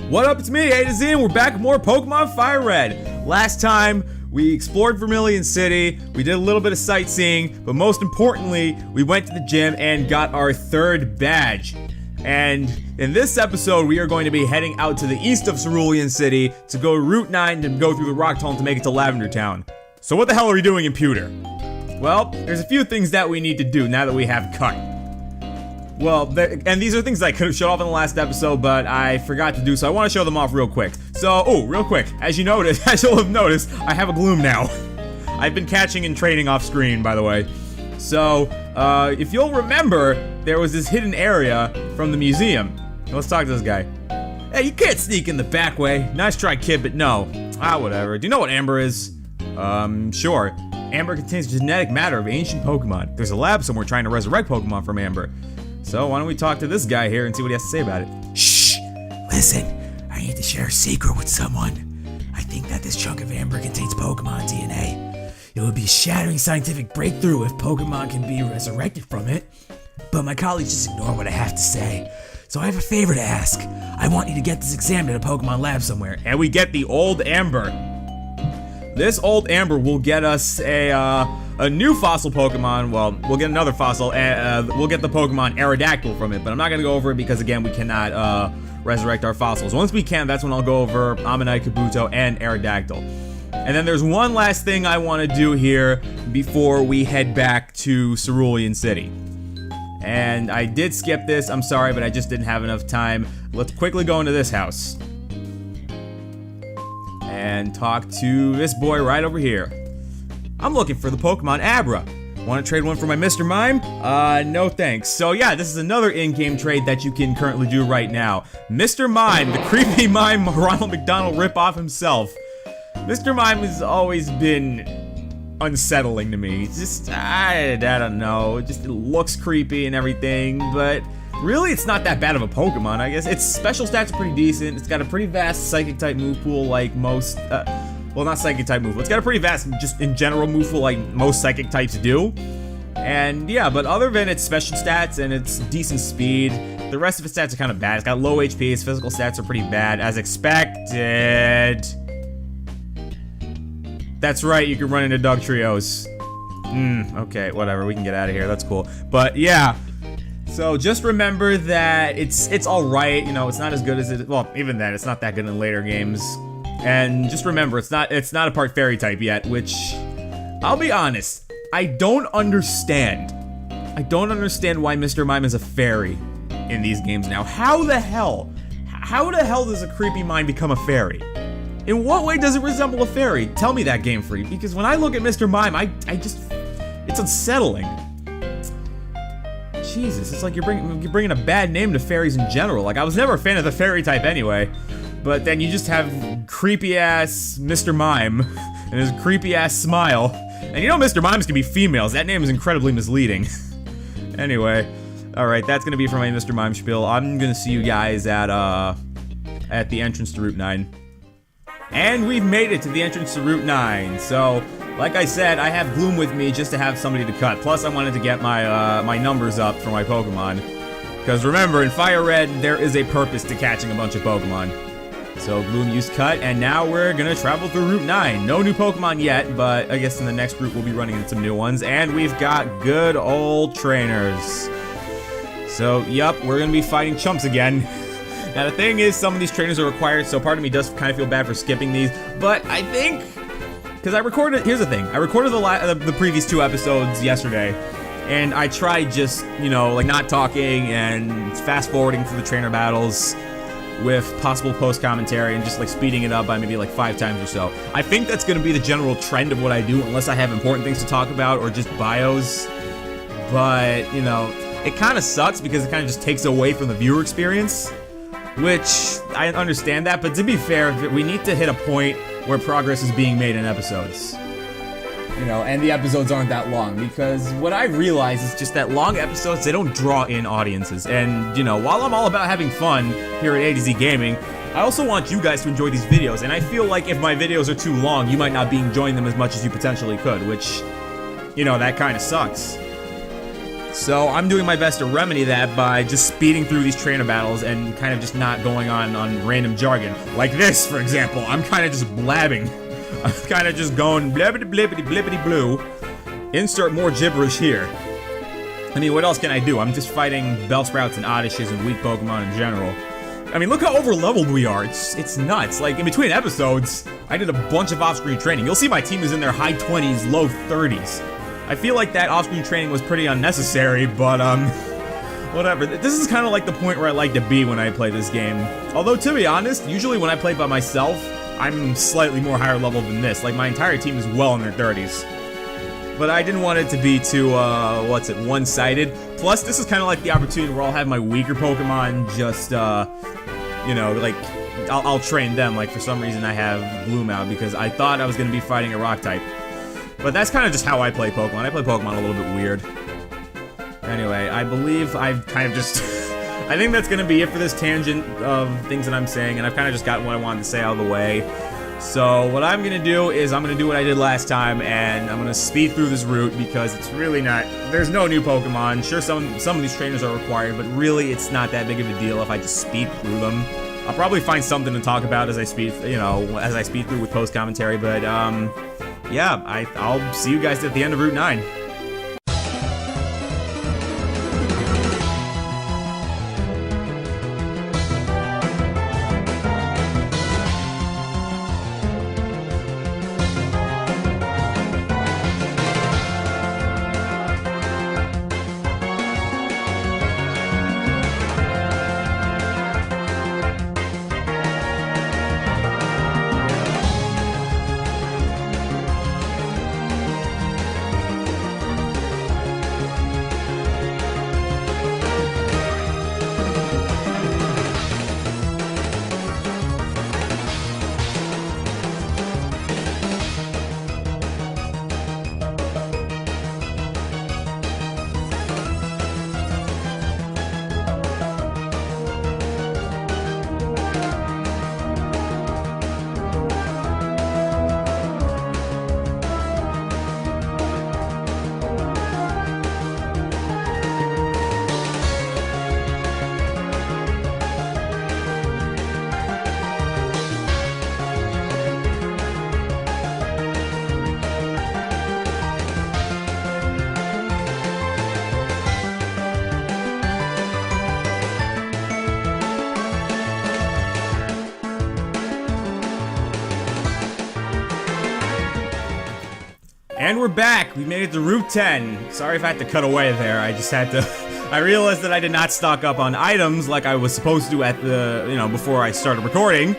What up, it's me, A to Z, and we're back with more Pokemon Fire Red. Last time, we explored Vermilion City, we did a little bit of sightseeing, but most importantly, we went to the gym and got our third badge. And in this episode, we are going to be heading out to the east of Cerulean City to go to Route 9 to go through the Rock Tunnel to make it to Lavender Town. So what the hell are we doing in Pewter? Well, there's a few things that we need to do now that we have Cut. Well, and these are things that I could have showed off in the last episode, but I forgot to do, so I want to show them off real quick. So, real quick, as you'll have noticed, I have a Gloom now. I've been catching and trading off screen, by the way. So, if you'll remember, there was this hidden area from the museum. Let's talk to this guy. Hey, you can't sneak in the back way. Nice try, kid, but no. Whatever. Do you know what Amber is? Sure. Amber contains genetic matter of ancient Pokemon. There's a lab somewhere trying to resurrect Pokemon from Amber. So why don't we talk to this guy here and see what he has to say about it. Shh! Listen, I need to share a secret with someone. I think that this chunk of amber contains Pokemon DNA. It would be a shattering scientific breakthrough if Pokemon can be resurrected from it. But my colleagues just ignore what I have to say. So I have a favor to ask. I want you to get this examined at a Pokemon lab somewhere. And we get the old Amber. This old Amber will get us a new fossil Pokemon. Well, we'll get another fossil, and we'll get the Pokemon Aerodactyl from it, but I'm not going to go over it because, again, we cannot resurrect our fossils. Once we can, that's when I'll go over Ammonite, Kabuto, and Aerodactyl. And then there's one last thing I want to do here before we head back to Cerulean City. And I did skip this, I'm sorry, but I just didn't have enough time. Let's quickly go into this house and talk to this boy right over here. I'm looking for the Pokemon Abra. Want to trade one for my Mr. Mime? No thanks. So yeah, this is another in-game trade that you can currently do right now. Mr. Mime, the creepy mime Ronald McDonald ripoff himself. Mr. Mime has always been unsettling to me. It's just, I don't know, it looks creepy and everything, but really it's not that bad of a Pokemon, I guess. Its special stats are pretty decent. It's got a pretty vast Psychic-type move pool like most, well, not Psychic-type move pool. It's got a pretty vast, just in general, move pool like most Psychic types do. And yeah, but other than its special stats and its decent speed, the rest of its stats are kind of bad. It's got low HP, its physical stats are pretty bad, as expected. That's right, you can run into Dug Trios. Okay, whatever, we can get out of here, that's cool. But yeah, so just remember that it's alright, you know, it's not as good as it, well, even then, it's not that good in later games. And just remember, it's not a part fairy type yet, which, I'll be honest, I don't understand. I don't understand why Mr. Mime is a fairy in these games now. How the hell does a creepy mime become a fairy? In what way does it resemble a fairy? Tell me that, Game Freak, because when I look at Mr. Mime, I just, it's unsettling. Jesus, it's like you're bringing a bad name to fairies in general. Like, I was never a fan of the fairy type anyway, but then you just have creepy-ass Mr. Mime and his creepy-ass smile. And you know Mr. Mimes can be females. That name is incredibly misleading. Anyway, alright, that's gonna be for my Mr. Mime spiel. I'm gonna see you guys at the entrance to Route 9. And we've made it to the entrance to Route 9. So, like I said, I have Gloom with me just to have somebody to cut. Plus, I wanted to get my my numbers up for my Pokemon. Because remember, in Fire Red, there is a purpose to catching a bunch of Pokemon. So, Gloom used Cut, and now we're gonna travel through Route 9. No new Pokemon yet, but I guess in the next route we'll be running into some new ones. And we've got good old trainers. So, yup, we're gonna be fighting Chumps again. Now the thing is, some of these trainers are required, so part of me does kind of feel bad for skipping these, but I think, because I recorded, here's the thing, I recorded the previous 2 episodes yesterday, and I tried just, you know, like not talking and fast forwarding through the trainer battles with possible post commentary and just like speeding it up by maybe like 5 times or so. I think that's going to be the general trend of what I do, unless I have important things to talk about or just bios, but, you know, it kind of sucks because it kind of just takes away from the viewer experience. Which, I understand that, but to be fair, we need to hit a point where progress is being made in episodes. You know, and the episodes aren't that long, because what I realize is just that long episodes, they don't draw in audiences. And, you know, while I'm all about having fun here at A to Z Gaming, I also want you guys to enjoy these videos, and I feel like if my videos are too long, you might not be enjoying them as much as you potentially could, which, you know, that kind of sucks. So I'm doing my best to remedy that by just speeding through these trainer battles and kind of just not going on random jargon. Like this, for example. I'm kind of just blabbing. I'm kind of just going blibbity blibbity blibbity blue. Insert more gibberish here. I mean, what else can I do? I'm just fighting Bellsprouts and Oddishes and weak Pokemon in general. I mean, look how over-leveled we are. It's nuts. Like, in between episodes, I did a bunch of off-screen training. You'll see my team is in their high 20s, low 30s. I feel like that off-screen training was pretty unnecessary, but, whatever. This is kind of like the point where I like to be when I play this game. Although, to be honest, usually when I play by myself, I'm slightly more higher level than this. Like, my entire team is well in their 30s. But I didn't want it to be too, one-sided. Plus, this is kind of like the opportunity where I'll have my weaker Pokemon just, you know, like, I'll train them. Like, for some reason I have Gloom out because I thought I was going to be fighting a rock type. But that's kind of just how I play Pokemon. I play Pokemon a little bit weird. Anyway, I believe I've kind of just... I think that's going to be it for this tangent of things that I'm saying, and I've kind of just gotten what I wanted to say out of the way. So what I'm going to do is I'm going to do what I did last time, and I'm going to speed through this route because it's really not... There's no new Pokemon. Sure, some of these trainers are required, but really it's not that big of a deal if I just speed through them. I'll probably find something to talk about as I speed, as I speed through with post-commentary, but, yeah, I'll see you guys at the end of Route 9. And we're back. We made it to Route 10. Sorry if I had to cut away there. I just had to... I realized that I did not stock up on items like I was supposed to at the, before I started recording.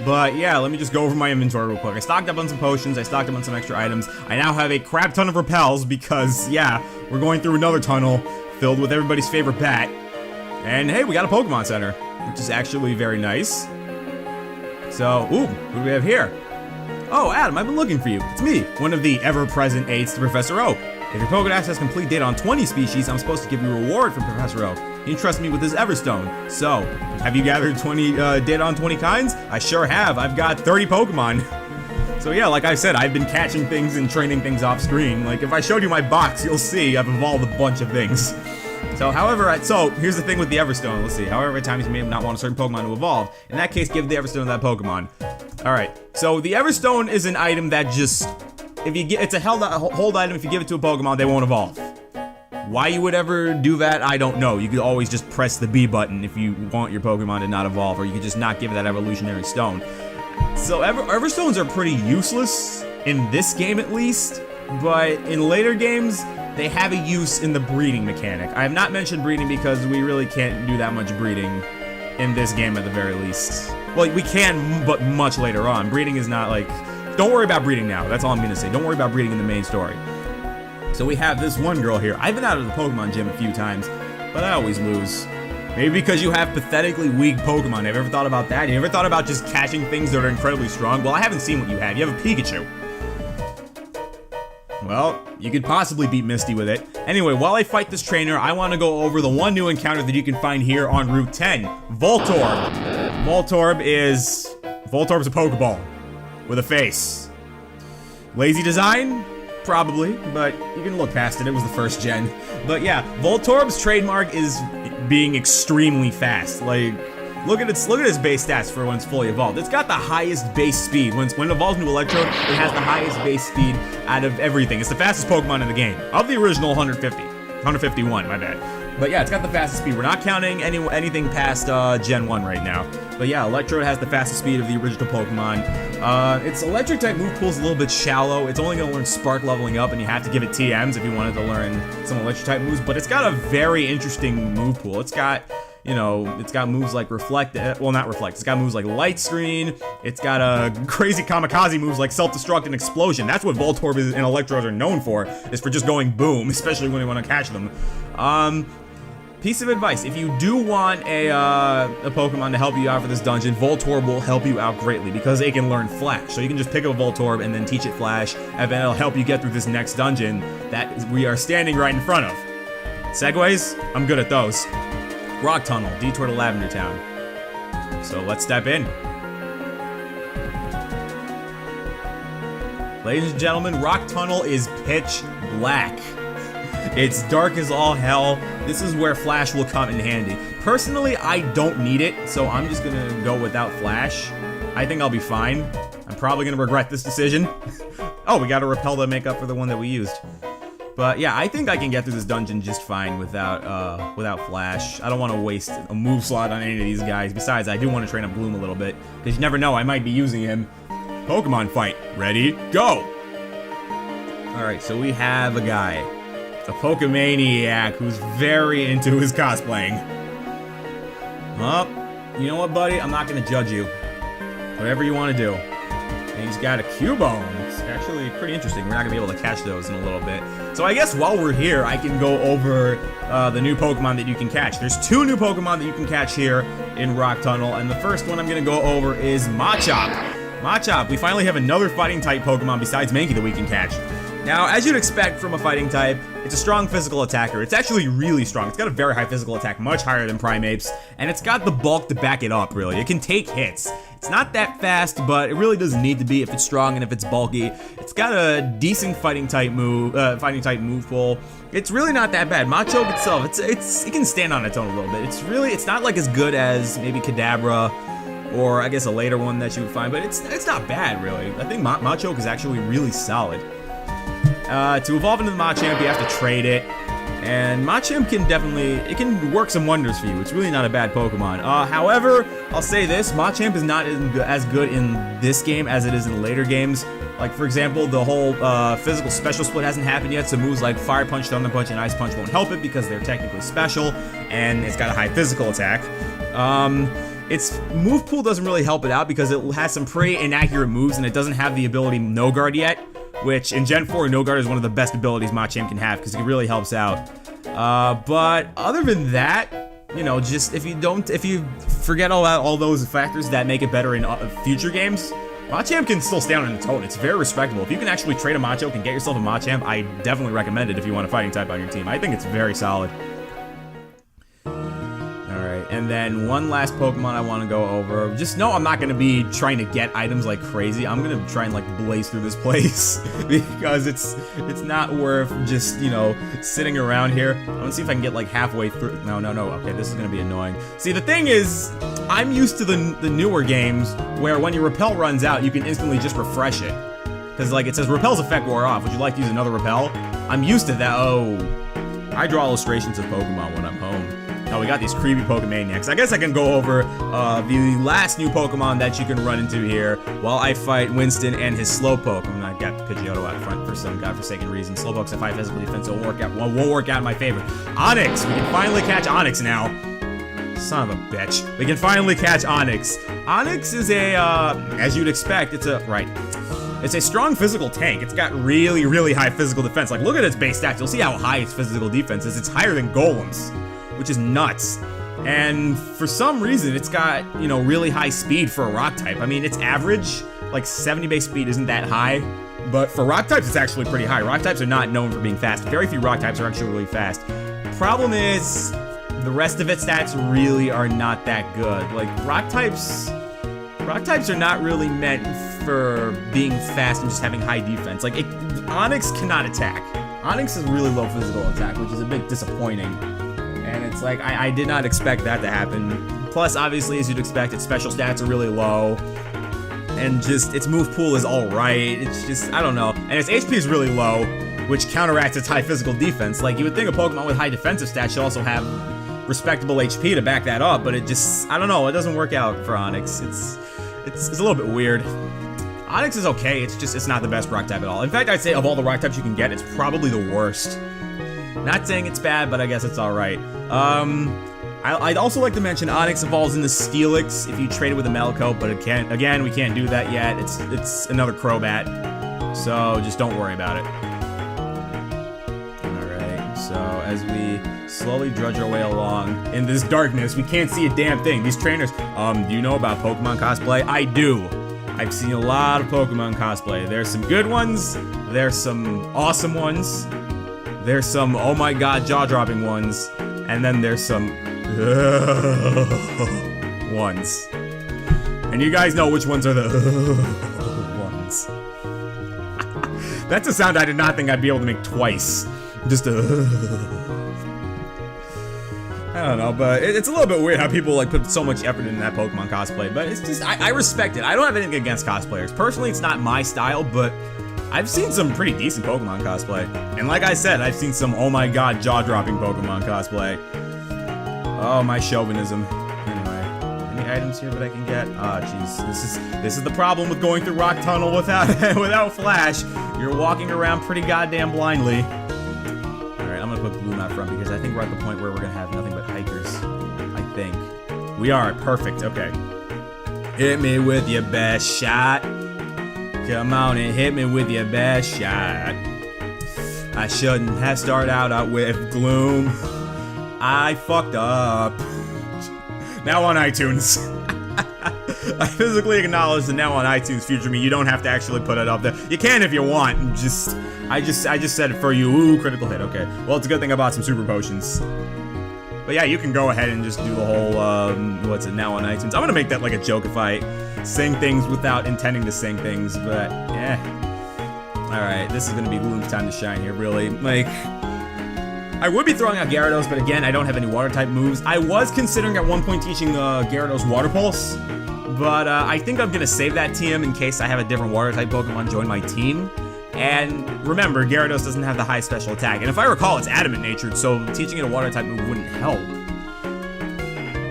But yeah, let me just go over my inventory real quick. I stocked up on some potions. I stocked up on some extra items. I now have a crap ton of repels because, yeah, we're going through another tunnel filled with everybody's favorite bat. And hey, we got a Pokemon Center, which is actually very nice. So, ooh, who do we have here? Oh, Adam, I've been looking for you. It's me, one of the ever-present aides to Professor Oak. If your Pokédex has complete data on 20 species, I'm supposed to give you a reward from Professor Oak. He trusts me with his Everstone. So, have you gathered 20 data on 20 kinds? I sure have. I've got 30 Pokemon. So yeah, like I said, I've been catching things and training things off screen. Like, if I showed you my box, you'll see I've evolved a bunch of things. So, here's the thing with the Everstone. Let's see. However many times you may not want a certain Pokemon to evolve. In that case, give the Everstone to that Pokemon. Alright, so the Everstone is an item that just... it's a hold item. If you give it to a Pokemon, they won't evolve. Why you would ever do that, I don't know. You could always just press the B button if you want your Pokemon to not evolve, or you could just not give it that evolutionary stone. So Everstones are pretty useless, in this game at least, but in later games, they have a use in the breeding mechanic. I have not mentioned breeding because we really can't do that much breeding in this game at the very least. Well, we can, but much later on. Breeding is not like... Don't worry about breeding now. That's all I'm gonna say. Don't worry about breeding in the main story. So we have this one girl here. I've been out of the Pokemon gym a few times, but I always lose. Maybe because you have pathetically weak Pokemon. Have you ever thought about that? Have you ever thought about just catching things that are incredibly strong? Well, I haven't seen what you have. You have a Pikachu. Well, you could possibly beat Misty with it. Anyway, while I fight this trainer, I want to go over the one new encounter that you can find here on Route 10. Voltorb. Voltorb's a Pokeball with a face. Lazy design? Probably, but you can look past it. It was the first gen. But yeah, Voltorb's trademark is being extremely fast. Like, look at its base stats for when it's fully evolved. It's got the highest base speed. When it evolves into Electrode, it has the highest base speed out of everything. It's the fastest Pokemon in the game. Of the original 151, my bad. But yeah, it's got the fastest speed. We're not counting anything past Gen 1 right now. But yeah, Electrode has the fastest speed of the original Pokemon. Its electric type move pool is a little bit shallow. It's only going to learn Spark leveling up, and you have to give it TMs if you wanted to learn some electric type moves. But it's got a very interesting move pool. It's got, you know, it's got moves like Reflect, well, not Reflect. It's got moves like Light Screen. It's got crazy kamikaze moves like Self-Destruct and Explosion. That's what Voltorb and Electrodes are known for, is for just going boom, especially when you want to catch them. Piece of advice, if you do want a Pokemon to help you out for this dungeon, Voltorb will help you out greatly because it can learn Flash. So you can just pick up a Voltorb and then teach it Flash, and then it'll help you get through this next dungeon that we are standing right in front of. Segways, I'm good at those. Rock Tunnel, detour to Lavender Town. So let's step in. Ladies and gentlemen, Rock Tunnel is pitch black. It's dark as all hell. This is where Flash will come in handy. Personally, I don't need it, so I'm just gonna go without Flash. I think I'll be fine. I'm probably gonna regret this decision. Oh, we got a Repel to make up for the one that we used. But yeah, I think I can get through this dungeon just fine without Flash. I don't want to waste a move slot on any of these guys. Besides, I do want to train up Gloom a little bit, because you never know, I might be using him. Pokemon fight. Ready? Go! Alright, so we have a guy. A Pokemaniac who's very into his cosplaying. Well, you know what, buddy? I'm not going to judge you. Whatever you want to do. And he's got a Cubone. It's actually pretty interesting. We're not going to be able to catch those in a little bit. So I guess while we're here, I can go over the new Pokemon that you can catch. There's 2 new Pokemon that you can catch here in Rock Tunnel. And the first one I'm going to go over is Machamp. Machamp, we finally have another fighting type Pokemon besides Mankey that we can catch. Now, as you'd expect from a fighting type, it's a strong physical attacker. It's actually really strong. It's got a very high physical attack, much higher than Primeape's, and it's got the bulk to back it up, really. It can take hits. It's not that fast, but it really doesn't need to be if it's strong and if it's bulky. It's got a decent fighting type move pool. It's really not that bad. Machoke itself, it can stand on its own a little bit. It's not like as good as maybe Kadabra, or I guess a later one that you would find, but it's not bad, really. I think Machoke is actually really solid. To evolve into the Machamp, you have to trade it, and Machamp can work some wonders for you. It's really not a bad Pokemon. However, I'll say this, Machamp is not as good in this game as it is in later games. Like, for example, the whole physical special split hasn't happened yet, so moves like Fire Punch, Thunder Punch, and Ice Punch won't help it because they're technically special, and it's got a high physical attack. Its move pool doesn't really help it out because it has some pretty inaccurate moves, and it doesn't have the ability No Guard yet. Which, in Gen 4, No Guard is one of the best abilities Machamp can have, because it really helps out. But other than that, you know, just if you forget all those factors that make it better in future games, Machamp can still stand on its own. It's very respectable. If you can actually trade a Machoke and get yourself a Machamp, I definitely recommend it if you want a fighting type on your team. I think it's very solid. And then one last Pokemon I want to go over. Just know I'm not going to be trying to get items like crazy. I'm going to try and like blaze through this place because it's not worth just, you know, sitting around here. I'm going to see if I can get like halfway through. No. Okay, this is going to be annoying. See, the thing is, I'm used to the newer games where when your Repel runs out, you can instantly just refresh it. Because like it says Repel's effect wore off. Would you like to use another Repel? I'm used to that. Oh, I draw illustrations of Pokemon when I'm home. Oh, we got these creepy Pokemaniacs. I guess I can go over the last new Pokemon that you can run into here while I fight Winston and his Slowpoke. I got Pidgeotto out front for some godforsaken reason. Slowpoke's a 5 physical defense, so it won't work out in my favor. Onix! We can finally catch Onix now. Son of a bitch. We can finally catch Onix. Onix is a, as you'd expect, it's a strong physical tank. It's got really, really high physical defense. Like, look at its base stats. You'll see how high its physical defense is. It's higher than Golem's, which is nuts. And for some reason, it's got, you know, really high speed for a rock type. I mean, its average, like 70 base speed isn't that high, but for rock types, it's actually pretty high. Rock types are not known for being fast. Very few rock types are actually really fast. Problem is, the rest of its stats really are not that good. Like, rock types, Rock types are not really meant for being fast and just having high defense. Like, Onix cannot attack. Onix has really low physical attack, which is a bit disappointing. And it's like, I did not expect that to happen. Plus, obviously, as you'd expect, its special stats are really low. And just, its move pool is alright. It's just, I don't know. And its HP is really low, which counteracts its high physical defense. Like, you would think a Pokemon with high defensive stats should also have respectable HP to back that up, but it just, I don't know, it doesn't work out for Onix. It's a little bit weird. Onix is okay, it's not the best rock type at all. In fact, I'd say of all the rock types you can get, it's probably the worst. Not saying it's bad, but I guess it's alright. I'd also like to mention Onix evolves into Steelix if you trade it with a Machoke, but again, we can't do that yet. It's another Crobat, so just don't worry about it. Alright, so as we slowly drudge our way along in this darkness, we can't see a damn thing. These trainers, do you know about Pokemon cosplay? I do. I've seen a lot of Pokemon cosplay. There's some good ones, there's some awesome ones, there's some oh my god jaw-dropping ones, and then there's some ones. And you guys know which ones are the ones. That's a sound I did not think I'd be able to make twice. Just I don't know, but it's a little bit weird how people like put so much effort into that Pokemon cosplay, but it's just, I respect it. I don't have anything against cosplayers. Personally, it's not my style, but I've seen some pretty decent Pokemon cosplay. And like I said, I've seen some oh my god jaw-dropping Pokemon cosplay. Oh, my chauvinism. Anyway, any items here that I can get? Ah, jeez, this is the problem with going through Rock Tunnel without Flash. You're walking around pretty goddamn blindly. I'm gonna put Gloom out front because I think we're at the point where we're gonna have nothing but hikers. I think. We are. Perfect. Okay. Hit me with your best shot. Come on and hit me with your best shot. I shouldn't have started out with Gloom. I fucked up. Now on iTunes. I physically acknowledge that now on iTunes future me, you don't have to actually put it up there. You can if you want. I just said it for you. Ooh, critical hit. Okay. Well, it's a good thing I bought some super potions. But yeah, you can go ahead and just do the whole, what's it, now on iTunes. I'm gonna make that like a joke if I sing things without intending to sing things, but yeah. Alright, this is gonna be Gloom's time to shine here, really. Like, I would be throwing out Gyarados, but again, I don't have any water type moves. I was considering at one point teaching Gyarados Water Pulse, but I think I'm gonna save that TM in case I have a different water type Pokemon join my team. And remember, Gyarados doesn't have the high special attack, and if I recall, it's adamant natured, so teaching it a water type move wouldn't help.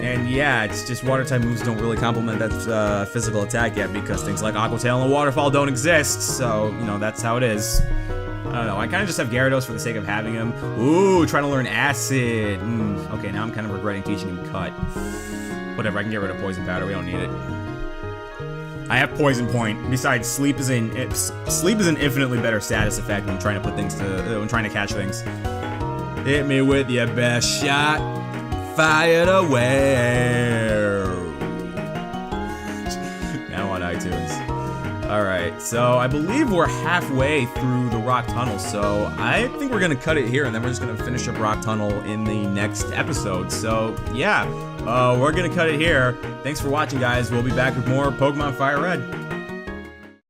And yeah, it's just water type moves don't really complement that physical attack yet because things like Aqua Tail and Waterfall don't exist, so, you know, that's how it is. I don't know, I kind of just have Gyarados for the sake of having him. Ooh, trying to learn Acid. Okay, now I'm kind of regretting teaching him Cut. Whatever, I can get rid of Poison Powder, we don't need it. I have Poison Point. Besides, sleep is an infinitely better status effect when trying to put things when trying to catch things. Hit me with your best shot. Fire it away. Now on iTunes. Alright, so I believe we're halfway through the Rock Tunnel, so I think we're gonna cut it here and then we're just gonna finish up Rock Tunnel in the next episode. So yeah, we're gonna cut it here. Thanks for watching, guys. We'll be back with more Pokemon Fire Red.